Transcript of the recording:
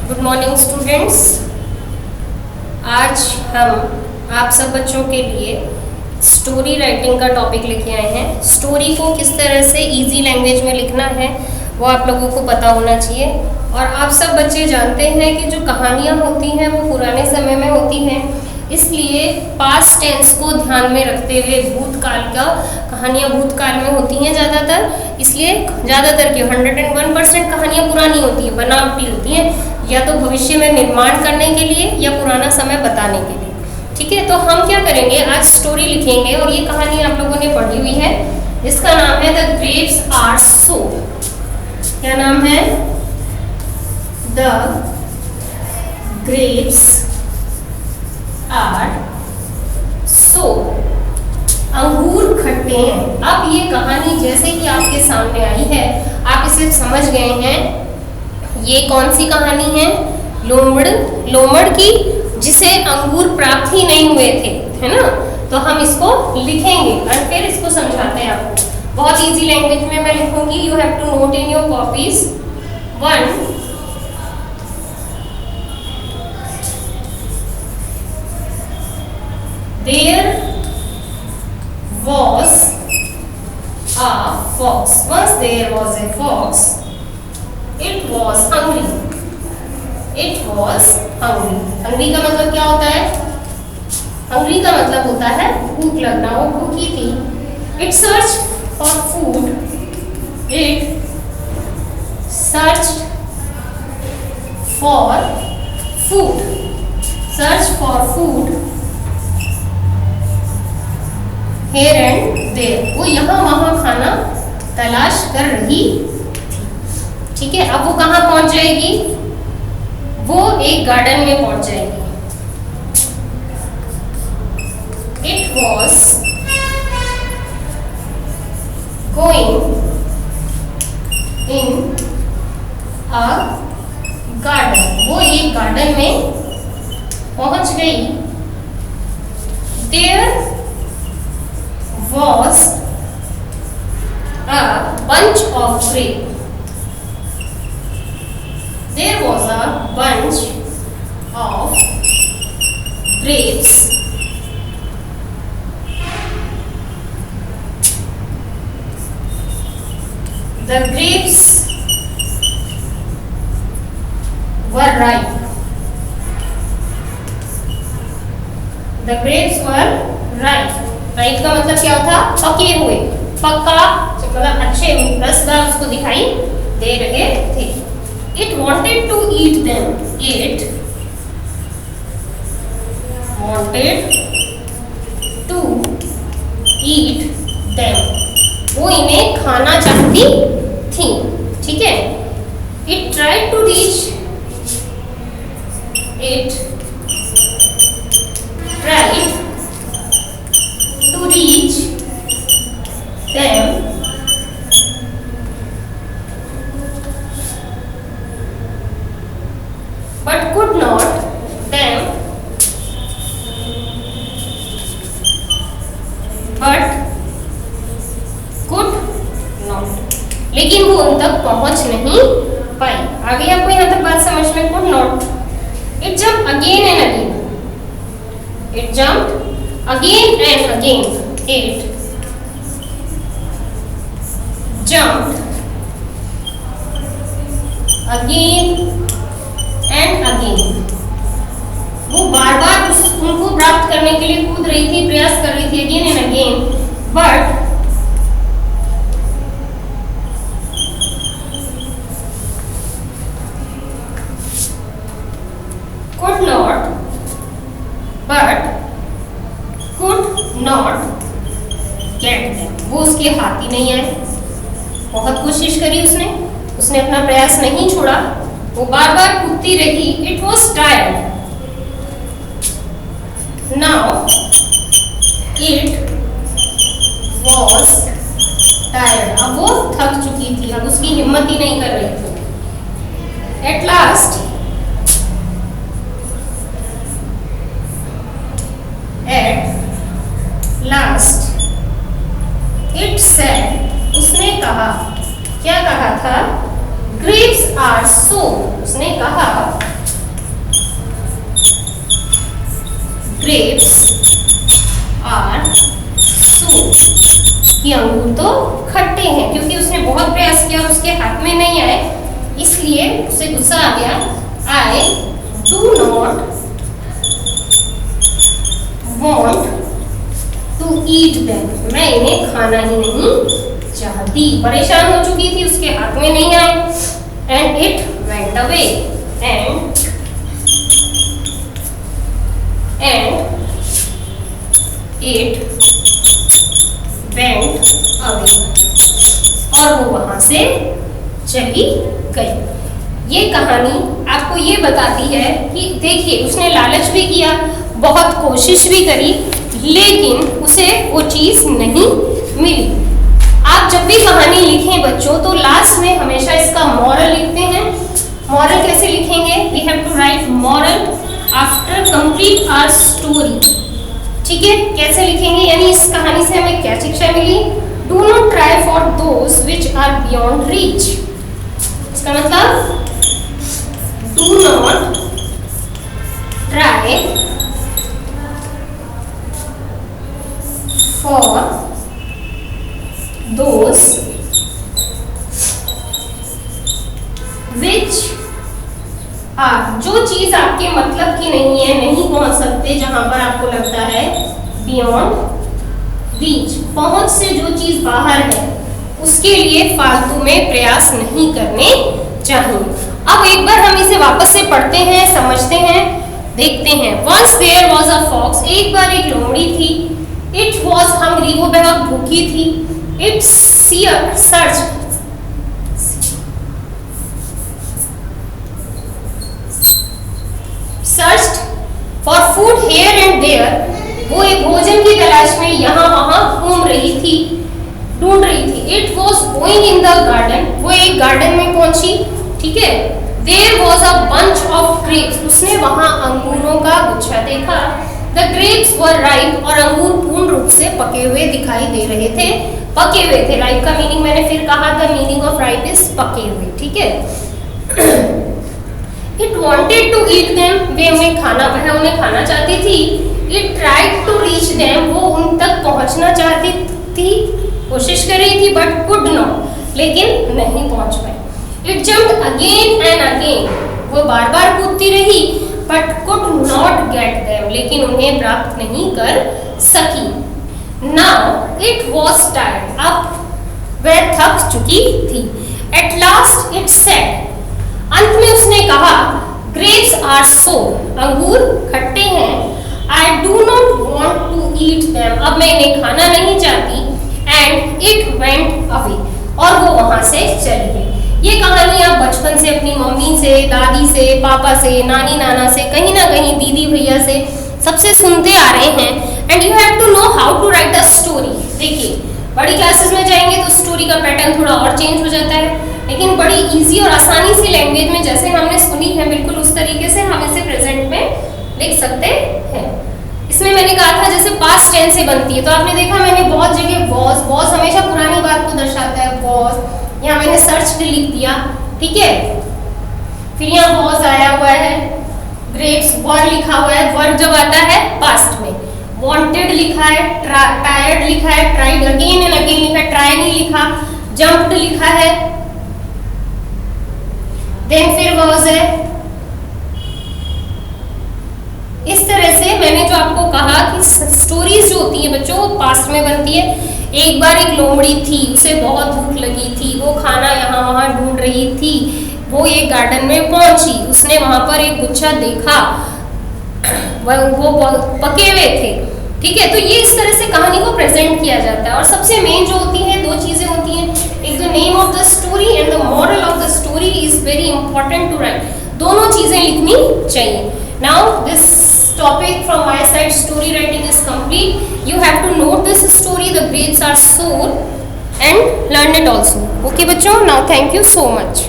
Good morning students. आज हम आप सब बच्चों के लिए स्टोरी राइटिंग का टॉपिक लेके आए हैं। स्टोरी को किस तरह से इजी लैंग्वेज में लिखना है वो आप लोगों को पता होना चाहिए। और आप सब बच्चे जानते हैं कि जो कहानियाँ होती हैं वो पुराने समय में होती हैं, इसलिए पास्ट टेंस को ध्यान में रखते हुए भूतकाल का कहानियाँ भूतकाल में होती हैं ज़्यादातर, इसलिए ज़्यादातर की 101% कहानियाँ पुरानी होती हैं, बनावटी होती हैं, या तो भविष्य में निर्माण करने के लिए या पुराना समय बताने के लिए। ठीक है, तो हम क्या करेंगे, आज स्टोरी लिखेंगे और ये कहानी आप लोगों ने पढ़ी हुई है। इसका नाम है द ग्रेप्स आर सो। क्या नाम है? The grapes are sour. अंगूर खट्टे हैं। अब ये कहानी जैसे कि आपके सामने आई है, आप इसे समझ गए हैं। ये कौन सी कहानी है? लोमड़ की, जिसे अंगूर प्राप्त ही नहीं हुए थे, है ना। तो हम इसको लिखेंगे और फिर इसको समझाते हैं आपको। बहुत इजी लैंग्वेज में मैं लिखूंगी। You have to note in your copies. 1 There was a fox. Once there was a fox. It was hungry. It was hungry. Hungry का मतलब क्या होता है? Hungry का मतलब होता है भूख लगना। वो भूखी थी। It searched for food. It searched for food. Search for food. Here and there. वो यहाँ वहाँ खाना तलाश कर रही थी। ठीक है, अब वो कहाँ पहुँच जाएगी? वो एक गार्डन में पहुँच जाएगी। It was going in a garden. वो एक गार्डन में पहुँच गई। There was a bunch of grapes. There was a bunch of grapes. The grapes were ripe. The grapes were ripe. Right का मतलब क्या होता? पके हुए, पक्का मतलब अच्छे रसदार उसको दिखाई दे रहे थे। It wanted to eat them. It wanted to eat them. वो इन्हें खाना चाहती थी। ठीक है। It tried to reach. It tried to reach them, but could not. Them, but could not. लेकिन वो उन तक पहुंच नहीं पाई। आ गई आपको यहाँ तक बात समझ में? could not. It jumped again and again. It jumped again and again. It jumped again and again. वो बार बार उनको प्राप्त करने के लिए कूद रही थी, प्रयास कर रही थी, again and again, but could not. But could not get them. वो उसके हाथ ही नहीं आए। बहुत कोशिश करी उसने अपना प्रयास नहीं छोड़ा। वो बार बार कूदती रही। It was tired. Now it was tired. अब वो थक चुकी थी, अब उसकी हिम्मत ही नहीं कर रही थी। At last it said. उसने कहा, क्या कहा था? grapes are so, उसने कहा ग्रेप्स आर सूर, कि अंगूर तो खट्टे हैं, क्योंकि उसने बहुत प्रयास किया और उसके हाथ में नहीं आए, इसलिए उसे गुस्सा आ गया। I do not want to eat them, मैं इन्हें खाना ही नहीं चाहती। परेशान हो चुकी थी, उसके हाथ में नहीं आए। And it went away, and it went away, और वो वहां से चली गई। ये कहानी आपको ये बताती है कि देखिए, उसने लालच भी किया, बहुत कोशिश भी करी, लेकिन उसे वो चीज नहीं मिली। आप जब भी कहानी लिखें बच्चों, तो लास्ट में हमेशा इसका मॉरल लिखते हैं। मॉरल कैसे लिखेंगे? We have to write moral after complete our story. ठीक है, कैसे लिखेंगे? यानी इस कहानी से हमें क्या शिक्षा मिली? Do not try for those which are beyond reach. इसका मतलब do not try for those which are, जो चीज आपके मतलब की नहीं है, नहीं पहुंच सकते जहां पर आपको लगता है बियॉन्ड रीच, पहुंच से जो चीज बाहर है, उसके लिए फालतू में प्रयास नहीं करने चाहिए। अब एक बार हम इसे वापस से पढ़ते हैं, समझते हैं, देखते हैं। Once there was a fox, एक बार एक लोमड़ी थी। It was hungry, वो बहुत भूखी थी। It searched for food here and there, वो एक भोजन की तलाश में यहाँ वहाँ घूम रही थी, ढूंढ रही थी। It was going in the garden, वो एक गार्डन में पहुंची। ठीक है, There was a bunch of grapes, उसने वहाँ अंगूरों का गुच्छा देखा। The grapes were ripe, और अंगूर पूर्ण रूप से पके हुए दिखाई दे रहे थे। पके हुए थे, ripe का मीनिंग मैंने फिर कहा, the meaning of ripe is पके हुए। ठीक है, It wanted to eat them, वे उन्हें खाना चाहती थी। It tried to reach them, वो उन तक पहुंचना चाहती थी, कोशिश कर रही थी, but could not, लेकिन नहीं पहुंच पाई। It jumped again and again, वो बार बार कूदती रही, but could not get them, लेकिन उन्हें प्राप्त नहीं कर सकी। Now it was tired, अब वह थक चुकी थी। At last it said, अंत में उसने कहा, grapes are sour, अंगूर खट्टे हैं। I do not want to eat them, अब मैं इन्हें खाना नहीं चाहती। And it went away, और वो वहां से चली गई। ये कहानी आप बचपन से अपनी मम्मी से, दादी से, पापा से, नानी नाना से, कहीं ना कहीं दीदी भैया से, सबसे सुनते आ रहे हैं। And you have to know how to write a story. देखिए, बड़ी क्लासेस में जाएंगे तो स्टोरी का पैटर्न थोड़ा और चेंज हो जाता है, लेकिन बड़ी इजी और आसानी सी लैंग्वेज में जैसे हमने सुनी है, बिल्कुल उस तरीके से हम इसे प्रेजेंट में लिख सकते हैं। इसमें मैंने कहा था जैसे पास्ट टेंस से बनती है, तो आपने देखा मैंने बहुत जगह was हमेशा पुरानी बात को दर्शाता है, was, यहाँ मैंने सर्च लिख दिया। ठीक है, फिर यहाँ was आया हुआ है, grapes were लिखा हुआ है, verb जब आता है पास्ट में, wanted लिखा है, tired लिखा है, tried again and again लिखा है, try नहीं लिखा, jumped लिखा है, then फिर was है। इस तरह से मैंने जो आपको कहा कि स्टोरीज जो होती है बच्चों, वो पास्ट में बनती है। एक बार एक लोमड़ी थी, उसे बहुत भूख लगी थी, वो खाना यहाँ वहाँ ढूंढ रही थी, वो एक गार्डन में पहुंची, उसने वहां पर एक गुच्छा देखा, वो पके हुए थे। ठीक है, तो ये इस तरह से कहानी को प्रेजेंट किया जाता है। और सबसे मेन जो होती है, दो चीजें होती हैं, एक the name of the story and the moral of the story is very important to write. दोनों चीजें लिखनी चाहिए। Now this topic from my side, story writing is complete. You have to note this story, the grapes are sour, and learn it also. Okay बच्चों, now thank you so much.